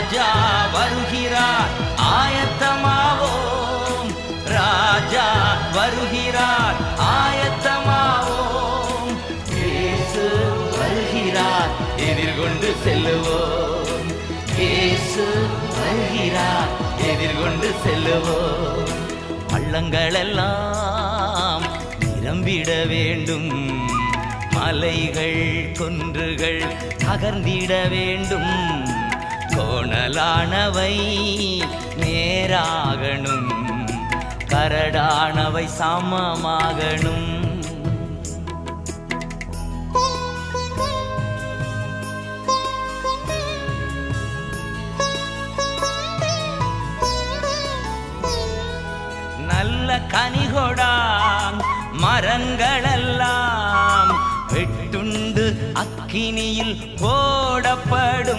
ராஜா வருகிறார் ஆயத்தமாவோம், ராஜா வருகிறார் ஆயத்தமாவோம், இயேசு வருகிறார் எதிர்கொண்டு செல்லுவோம், இயேசு வருகிறார் எதிர்கொண்டு செல்லுவோம். பள்ளங்களெல்லாம் நிரம்பிட வேண்டும், மலைகள் குன்றுகள் தகர்ந்திட வேண்டும், கோணலானவை நேராகணும், கரடானவை சமமாகணும். நல்ல கனிகொடாம் மரங்களெல்லாம் வெட்டுண்டு அக்கினியில் போ